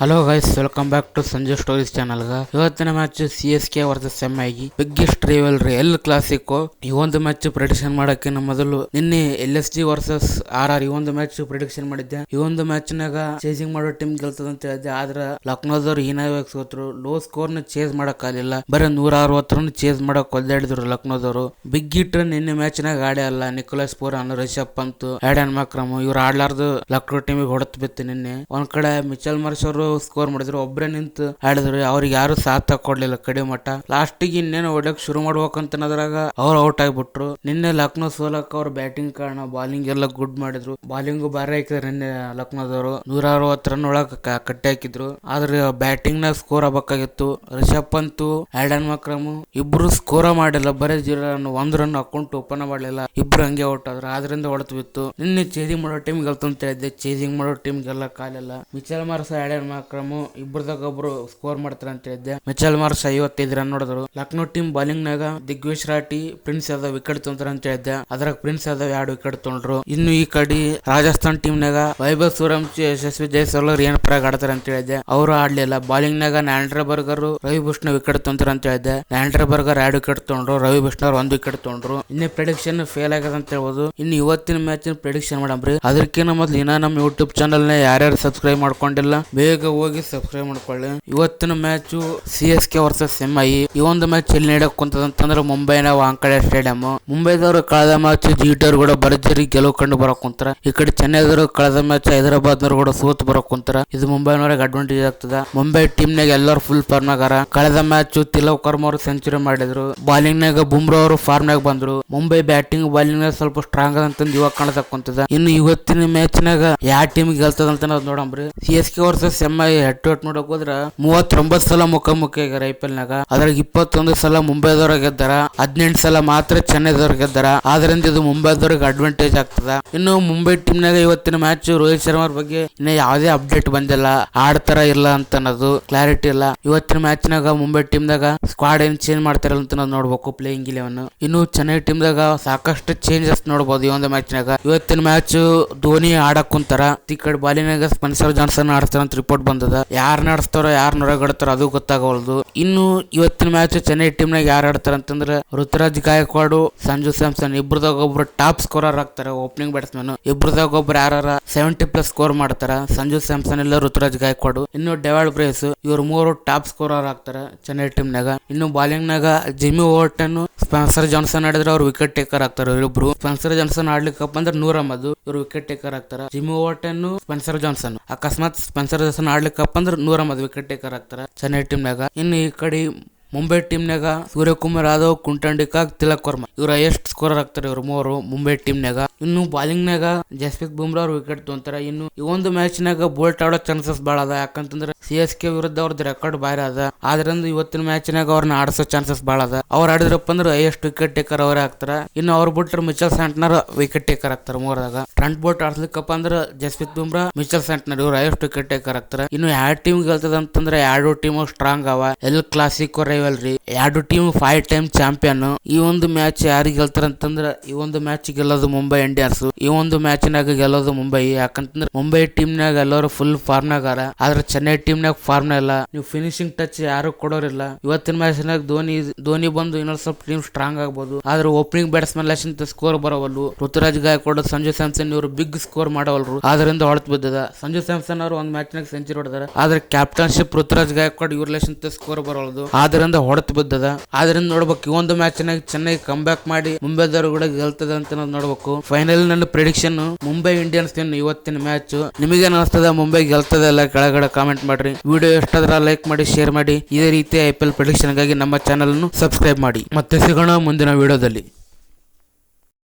Hello guys, welcome back to Sanju stories channel. ಇವತ್ತಿನ match CSK versus MI biggest rivalry el classic. ಈ ಒಂದು match prediction ಮಾಡಕ್ಕಿಂತ ಮೊದಲು ನಿನ್ನೆ LSG versus RR ಈ ಒಂದು ಮ್ಯಾಚ್ ಪ್ರೆಡಿಕ್ಷನ್ ಮಾಡಿದ್ದೆ. ಈ ಒಂದು ಮ್ಯಾಚ್ ನಾಗ ಚೇಸಿಂಗ್ ಮಾಡೋ ಟೀಮ್ ಗೆಲ್ತದ ಅಂತ ಹೇಳಿದ್ದೆ. ಆದ್ರ ಲಕ್ನೋದವ್ರು ಹೀನಾಗಿ ಸೋತ್ರು. ಲೋ ಸ್ಕೋರ್ ನ ಚೇಸ್ ಮಾಡಕ್ ಆಗಲಿಲ್ಲ. ಬರೀ 160 ರನ್ ಚೇಸ್ ಮಾಡಕ್ ಒದ್ದಾಡಿದ್ರು ಲಕ್ನೋದವರು. ಬಿಗ್ ಹಿಟ್ ನಿನ್ನೆ ಮ್ಯಾಚ್ ನಾಗ ಆಡೇ ಅಲ್ಲ. ನಿಕೋಲಸ್ ಪೂರನ್, ರಿಷಬ್ ಪಂತ್, ಆಡನ್ ಮಕ್ರಮ್ ಇವ್ರು ಆಡ್ಲಾರ್ದು ಲಕ್ನೋ ಟೀಮಿಗೆ ಹೊಡೆತ್ ಬಿತ್ತು. ನಿನ್ನೆ ಒಂದ್ ಕಡೆ ಮಿಚೆಲ್ ಮಾರ್ಷ್ ಅವರು ಸ್ಕೋರ್ ಮಾಡಿದ್ರು, ಒಬ್ರೇ ನಿಂತು ಆಡಿದ್ರು. ಅವ್ರಿಗೆ ಯಾರು ಸಾಥ ಕೊಡ್ಲಿಲ್ಲ ಕಡಿಮೆ ಮಟ್ಟ. ಲಾಸ್ಟಿಗೆ ಇನ್ನೇನು ಹೊಡ್ಯಕ್ ಶುರು ಮಾಡ್ಬೇಕಂತನದ್ರಾಗ ಅವ್ರು ಔಟ್ ಆಗ್ಬಿಟ್ರು. ನಿನ್ನೆ ಲಕ್ನೋ ಸೋಲಕ್ ಅವ್ರ ಬ್ಯಾಟಿಂಗ್ ಕಾರಣ. ಬಾಲಿಂಗ್ ಎಲ್ಲ ಗುಡ್ ಮಾಡಿದ್ರು. ಬಾಲಿಂಗ್ ಬಾರಿ ಹಾಕಿದ್ರು ನಿನ್ನೆ ಲಕ್ನೋದವರು. 160 ರನ್ ಒಳಗ ಕಟ್ಟಿ ಹಾಕಿದ್ರು. ಆದ್ರೆ ಬ್ಯಾಟಿಂಗ್ ನಾಗ ಸ್ಕೋರ್ ಆಗ್ಬೇಕಾಗಿತ್ತು. ರಿಷಬ್ ಪಂತ್, ಆಡನ್ ಮಕ್ರಮ್ ಇಬ್ರು ಸ್ಕೋರ್ ಮಾಡಿಲ್ಲ. ಬರೀ 0 ರನ್, 1 ರನ್ ಅಕೌಂಟ್ ಓಪನ್ ಮಾಡಲಿಲ್ಲ. ಇಬ್ರು ಹಂಗೆ ಔಟ್ ಆದ್ರು. ಆದ್ರಿಂದ ಹೊಡೆತು ಬಿತ್ತು. ನಿನ್ನೆ ಚೇಸಿಂಗ್ ಮಾಡೋ ಟೀಮ್ ಗೆಲ್ತಂತ ಹೇಳಿದ್ದೆ. ಚೇಸಿಂಗ್ ಮಾಡೋ ಟೀಮ್ ಗೆಲ್ಲಕ್ ಕಾಲಿಲ್ಲ. ಮಿಚೆಲ್ ಮಾರ್ಷ್, ಆಡನ್ ಮಕ್ರಮ್ ಇಬ್ಬರದಾಗ ಒಬ್ರು ಸ್ಕೋರ್ ಮಾಡ್ತಾರ ಅಂತ ಹೇಳಿದ್ದೆ. ಮಿಚೆಲ್ ಮಾರ್ಷ್ 55 ರನ್ ನೋಡಿದ್ರು. ಲಕ್ನೋ ಟೀಮ್ ಬಾಲಿಂಗ್ ನಾಗ ದಿಗ್ವಿಜಯ್ ರಾಠಿ, ಪ್ರಿನ್ಸ್ ಯಾದವ್ ವಿಕೆಟ್ ತೊಂತಾರ ಅಂತ ಹೇಳಿದ್ದೆ. ಅದ್ರಾಗ ಪ್ರಿನ್ಸ್ ಯಾದವ್ 2 ವಿಕೆಟ್ ತೊಗೊಂಡ್ರು. ಇನ್ನು ಈ ಕಡೆ ರಾಜಸ್ಥಾನ್ ಟೀಮ್ ನಾಗ ವೈಭವ್ ಸೂರ್ಯವಂಶಿ, ಯಶಸ್ವಿ ಜೈಸ್ವಾಲ್ ಏನ್ ಪರಾಗ ಆಡ್ತಾರ ಅಂತ ಹೇಳಿದ್ದೆ. ಅವರು ಆಡ್ಲಿಲ್ಲ. ಬಾಲಿಂಗ್ ನಾಗ ನ್ಯಾಂಡ್ರ ಬರ್ಗರ್, ರವಿ ಬಿಷ್ಣು ವಿಕೆಟ್ ತೊಂತಾರ ಅಂತ ಹೇಳಿದ್ದೆ. ನ್ಯಾಂಡ್ರ ಬರ್ಗರ್ 2 ವಿಕೆಟ್ ತೊಗೊಂಡ್ರು. ರವಿ ಬಿಷ್ಣು 1 ವಿಕೆಟ್ ತೊಗೊಂಡ್ರು. ಇನ್ನೇ ಪ್ರೆಡಿಕ್ಷನ್ ಫೇಲ್ ಆಗದ ಅಂತ ಹೇಳ್ಬೋದು. ಇನ್ನು ಇವತ್ತಿನ ಮ್ಯಾಚ್ ಪ್ರೆಡಿಕ್ಷನ್ ಮಾಡಮ್ರಿ. ಅದಕ್ಕಿಂತ ಮೊದ್ಲು ಇನ್ನ ನಮ್ಮ ಯೂಟ್ಯೂಬ್ ಚಾನಲ್ ನ ಯಾರ್ಯಾರು ಸಬ್ಸ್ಕ್ರೈಬ್ ಮಾಡ್ಕೊಂಡಿಲ್ಲ ಬೇಗ ಹೋಗಿ ಸಬ್ಸ್ಕ್ರೈಬ್ ಮಾಡ್ಕೊಳ್ಳಿ. ಇವತ್ತಿನ ಮ್ಯಾಚ್ CSK ವರ್ಸಸ್ MI. ಈ ಒಂದು ಮ್ಯಾಚ್ ಎಲ್ಲಿ ನಡೆಯಕ್ ಕುಂತದಂತಂದ್ರೆ ಮುಂಬೈನ ವಾಂಖೇಡೆ ಸ್ಟೇಡಿಯಂ. ಮುಂಬೈದವರು ಕಳೆದ ಮ್ಯಾಚ್ ಜೀಟರ್ ಕೂಡ ಭರ್ಜರಿ ಗೆಲುವು ಕಂಡು ಬರಕ್ ಕುಂತಾರ. ಈ ಕಡೆ ಚೆನ್ನೈದವರು ಕಳೆದ ಮ್ಯಾಚ್ ಹೈದರಾಬಾದ್ನವರು ಕೂಡ ಸೋತ್ ಬರಕ್ ಕುಂತಾರ. ಇದು ಮುಂಬೈನವರಿಗೆ ಅಡ್ವಾಂಟೇಜ್ ಆಗ್ತದ. ಮುಂಬೈ ಟೀಮ್ ನಾಗ ಎಲ್ಲರೂ ಫುಲ್ ಫಾರ್ಮ್ ನಾಗಾರ. ಕಳೆದ ಮ್ಯಾಚ್ ತಿಲಕ್ ವರ್ಮ ಅವರು ಸೆಂಚುರಿ ಮಾಡಿದ್ರು. ಬಾಲಿಂಗ್ ನಾಗ ಬುಮ್ರಾ ಅವರು ಫಾರ್ಮ್ ನಾಗ ಬಂದ್ರು. ಮುಂಬೈ ಬ್ಯಾಟಿಂಗ್ ಬಾಲಿಂಗ್ ನಾಗ ಸ್ವಲ್ಪ ಸ್ಟ್ರಾಂಗ್ ಅಂತಂದು ಇವಾಗ ಕಾಣತಕ್ ಕುಂತದ. ಇನ್ನು ಇವತ್ತಿನ ಮ್ಯಾಚ್ ನಾಗ ಯಾವ ಟೀಮ್ ಗೆಲ್ತದ ಅಂತ ನಾವು ನೋಡಮ್ರಿ. CSK versus MI head to head ನೋಡಕ್ ಹೋದ್ರ 39 ಸಲ ಮುಖಾಮುಖಿ ಆಗ್ಯಾರ IPL ನಾಗ. ಅದ್ರಾಗ 21 ಸಲ ಮುಂಬೈದವ್ರ ಗೆದ್ದಾರ. 18 ಸಲ ಮಾತ್ರ ಚೆನ್ನೈದವ್ರ ಗೆದ್ದಾರ. ಆದ್ರಿಂದ ಇದು ಮುಂಬೈದವ್ರಿಗೆ ಅಡ್ವಾಂಟೇಜ್ ಆಗ್ತದ. ಇನ್ನು ಮುಂಬೈ ಟೀಮ್ ನಾಗ ಇವತ್ತಿನ ಮ್ಯಾಚ್ ರೋಹಿತ್ ಶರ್ಮಾ ಬಗ್ಗೆ ಇನ್ನ ಯಾವುದೇ ಅಪ್ಡೇಟ್ ಬಂದಿಲ್ಲ. ಆಡ್ತಾರ ಇಲ್ಲ ಅಂತ ಅನ್ನೋದು ಕ್ಲಾರಿಟಿ ಇಲ್ಲ. ಇವತ್ತಿನ ಮ್ಯಾಚ್ ನಾಗ ಮುಂಬೈ ಟೀಮ್ ದಾಗ ಸ್ಕ್ವಾಡ್ ಏನ್ ಚೇಂಜ್ ಮಾಡ್ತಾರಲ್ಲ ಅಂತ ನಾವು ನೋಡ್ಬೇಕು. ಪ್ಲೇಯಿಂಗ್ 11. ಇನ್ನು ಚೆನ್ನೈ ಟೀಮ್ ದಾಗ ಸಾಕಷ್ಟು ಚೇಂಜಸ್ ನೋಡಬಹುದು ಈ ಒಂದು ಮ್ಯಾಚ್ ನಾಗ. ಇವತ್ತಿನ ಮ್ಯಾಚ್ ಧೋನಿ ಆಡಕ್ ಕುಂತಾರ. ಈ ಕಡೆ ಬಾಲಿಂಗ್ ನಾಗ ಸ್ಪೆನ್ಸರ್ ಜಾನ್ಸನ್ ಆಡ್ತಾರ ಅಂತ ರಿಪೋರ್ಟ್ ಬಂದದ. ಯಾರು ನಡೆಸ್ತಾರೋ ಯಾರು ಹೊರಗಡ್ತಾರೋ ಅದು ಗೊತ್ತಾಗವಲ್ದು. ಇನ್ನು ಇವತ್ತಿನ ಮ್ಯಾಚ್ ಚೆನ್ನೈ ಟೀಮ್ ನಾಗ ಯಾರು ಆಡ್ತಾರ ಅಂತಂದ್ರೆ ಋತುರಾಜ್ ಗಾಯಕ್ವಾಡ್, ಸಂಜು ಸ್ಯಾಮ್ಸನ್ ಇಬ್ರದಾಗ ಒಬ್ರು ಟಾಪ್ ಸ್ಕೋರರ್ ಆಗ್ತಾರೆ. ಓಪನಿಂಗ್ ಬ್ಯಾಟ್ಸ್ಮನ್ ಇಬ್ರದಾಗ ಒಬ್ರು ಯಾರ 70+ ಸ್ಕೋರ್ ಮಾಡ್ತಾರ. ಸಂಜು ಸ್ಯಾಮ್ಸನ್ ಇಲ್ಲ ಋತುರಾಜ್ ಗಾಯಕ್ವಾಡ್. ಇನ್ನು ಡೆವಾಲ್ಡ್ ಬ್ರೇಸ್ ಇವ್ರು 3 ಟಾಪ್ ಸ್ಕೋರರ್ ಆಗ್ತಾರ ಚೆನ್ನೈ ಟೀಮ್ ನಾಗ. ಇನ್ನು ಬಾಲಿಂಗ್ ನಾಗ ಜಿಮ್ಮಿ ಓವರ್ಟನ್, ಸ್ಪೆನ್ಸರ್ ಜಾನ್ಸನ್ ಆಡಿದ್ರೆ ಅವ್ರು ವಿಕೆಟ್ ಟೇಕರ್ ಆಗ್ತಾರೆ. ಇಬ್ರು ಸ್ಪೆನ್ಸರ್ ಜಾನ್ಸನ್ ಆಡ್ಲಿಕ್ಕಪ್ಪ ಅಂದ್ರೆ 100 ಅಹಮದ್ ಇವ್ರು ವಿಕೆಟ್ ಟೇಕರ್ ಆಗ್ತಾರ. Jamie Overton, Spencer Johnson. ಅಕಸ್ಮಾತ್ ಸ್ಪೆನ್ಸರ್ ಜಾನ್ಸನ್ ಆಡ್ಲಿಕ್ಕಪ್ಪ ಅಂದ್ರೆ 100 ಅಹಮದ್ ವಿಕೆಟ್ ಟೇಕರ್ ಆಗ್ತಾರ ಚೆನ್ನೈ ಟೀಮ್ ನಾಗ. ಇನ್ನು ಈ ಕಡೆ ಮುಂಬೈ ಟೀಮ್ ನಾಗ ಸೂರ್ಯಕುಮಾರ್ ಯಾದವ್, ಕುಂಟಂಡಿಕಾ, ತಿಲಕ್ ವರ್ಮ ಇವ್ರ ಎಷ್ಟು ಸ್ಕೋರರ್ ಆಗ್ತಾರೆ ಇವ್ರು 3 ಮುಂಬೈ ಟೀಮ್ ನಾಗ. ಇನ್ನು ಬಾಲಿಂಗ್ ನಾಗ ಜಸ್ಪ್ರೀತ್ ಬುಮ್ರಾ ಅವ್ರು ವಿಕೆಟ್ ತೊಂತಾರ. ಇನ್ನು ಈ ಒಂದು ಮ್ಯಾಚ್ ನಾಗ ಬೋಲ್ಟ್ ಆಡೋ ಚಾನ್ಸಸ್ ಬಾಳ ಅದ. ಯಾಕಂತಂದ್ರೆ CSK ವಿರುದ್ಧ ಅವ್ರದ್ದು ರೆಕಾರ್ಡ್ ಬಾರಿ ಅದ. ಆದ್ರಿಂದ ಇವತ್ತಿನ ಮ್ಯಾಚ್ ನಾಗ ಅವ್ರನ್ನ ಆಡಿಸೋ ಚಾನ್ಸಸ್ ಬಾಳ ಅದ. ಅವ್ರು ಆಡಿದ್ರಪ್ಪ ಅಂದ್ರೆ ಹೈಯೆಸ್ಟ್ ವಿಕೆಟ್ ಟೇಕರ್ ಅವರೇ ಆಗ್ತಾರ. ಇನ್ನು ಅವ್ರು ಬಿಟ್ರೆ ಮಿಚೆಲ್ ಸ್ಯಾಂಟ್ನರ್ ವಿಕೆಟ್ ಟೇಕರ್ ಆಗ್ತಾರ 3ದಾಗ. ಫ್ರಂಟ್ ಬೋಲ್ಟ್ ಆಡ್ಸ್ಲಿಕ್ಕಪ್ಪ ಅಂದ್ರೆ ಜಸ್ಪ್ರೀತ್ ಬುಮ್ರಾ, ಮಿಚೆಲ್ ಸ್ಯಾಂಟ್ನರ್ ಇವ್ರು ಹೈಯೆಸ್ಟ್ ವಿಕೆಟ್ ಟೇಕರ್ ಆಗ್ತಾರ. ಇನ್ನು ಯಾವ ಟೀಮ್ ಗೆಲ್ತದ ಅಂತಂದ್ರೆ 2 ಟೀಮ್ ಸ್ಟ್ರಾಂಗ್ ಅವ. L classic rivalry. 2 team 5 time champion. ಈ ಒಂದು ಮ್ಯಾಚ್ ಯಾರಿಗೆ ಗೆಲ್ತಾರ ಅಂತಂದ್ರೆ ಈ ಒಂದು ಮ್ಯಾಚ್ ಗೆಲ್ಲೋದು ಮುಂಬೈ ಇಂಡಿಯನ್ಸ್. ಈ ಒಂದು ಮ್ಯಾಚ್ ನಾಗ ಗೆಲ್ಲೋದು ಮುಂಬೈ. ಯಾಕಂತಂದ್ರೆ ಮುಂಬೈ ಟೀಮ್ ನಾಗ ಎಲ್ಲರೂ ಫುಲ್ ಫಾರ್ಮ್ ನಾಗಾರ. ಆದ್ರೆ ಚೆನ್ನೈ ಟೀಮ್ ನಾಗ ಫಾರ್ಮ್ ಇಲ್ಲ. ನೀವು ಫಿನಿಶಿಂಗ್ ಟಚ್ ಯಾರು ಕೊಡೋರಿಲ್ಲ. ಇವತ್ತಿನ ಮ್ಯಾಚ್ ನಾಗ ಧೋನಿ ಬಂದು ಇನ್ನೊಂದು ಸ್ವಲ್ಪ ಟೀಮ್ ಸ್ಟ್ರಾಂಗ್ ಆಗ್ಬೋದು. ಆದ್ರೆ ಓಪನಿಂಗ್ ಬ್ಯಾಟ್ಸ್ಮನ್ ಲೆಸಂತ ಸ್ಕೋರ್ ಬರವಲ್ಲು. ಋತುರಾಜ್ ಗಾಯಕ್ವಾಡ್, ಸಂಜು ಸ್ಯಾಮ್ಸನ್ ಇವರು ಬಿಗ್ ಸ್ಕೋರ್ ಮಾಡವಲ್ರು. ಆದ್ರಿಂದ ಹೊಡೆತ್ ಬಿದ್ದದ. ಸಂಜು ಸ್ಯಾಮ್ಸನ್ ಅವರು ಒಂದು ಮ್ಯಾಚ್ ನಾಗ ಸೆಂಚುರಿ ಹೊಡೆದಾರ. ಆದ್ರೆ ಕ್ಯಾಪ್ಟನ್ಶಿಪ್ ಋತುರಾಜ್ ಗಾಯಕ್ವಾಡ್ ಇವ್ರ ಲೆಸಂತ ಸ್ಕೋರ್ ಬರವಲ್ದು. ಆದ್ರಿಂದ ಹೊಡೆತ್ ಬಿದ್ದದ. ಆದ್ರಿಂದ ನೋಡ್ಬೇಕು ಈ ಒಂದು ಮ್ಯಾಚ್ ನಾಗ ಚೆನ್ನೈ ಕಮ್ ಬ್ಯಾಕ್ ಮಾಡಿ ಮುಂಬೈದವರು ಕೂಡ ಗೆಲ್ತದ ಅಂತ ನೋಡ್ಬೇಕು. ಫೈನಲ್ ನನ್ನ ಪ್ರೆಡಿಕ್ಷನ್ ಮುಂಬೈ ಇಂಡಿಯನ್ಸ್ ಇವತ್ತಿನ ಮ್ಯಾಚ್. ನಿಮಗೇನ್ ಅನಿಸ್ತದ ಮುಂಬೈ ಗೆಲ್ತದ ಎಲ್ಲ ಕೆಳಗಡೆ ಕಾಮೆಂಟ್ ಮಾಡ್ರಿ. ವಿಡಿಯೋ ಎಷ್ಟಾದ್ರ ಲೈಕ್ ಮಾಡಿ, ಶೇರ್ ಮಾಡಿ. ಇದೇ ರೀತಿ IPL ಪ್ರೆಡಿಕ್ಷನ್ ಗಾಗಿ ನಮ್ಮ ಚಾನಲ್ ಅನ್ನು ಸಬ್ಸ್ಕ್ರೈಬ್ ಮಾಡಿ. ಮತ್ತೆ ಸಿಗೋಣ ಮುಂದಿನ ವಿಡಿಯೋದಲ್ಲಿ.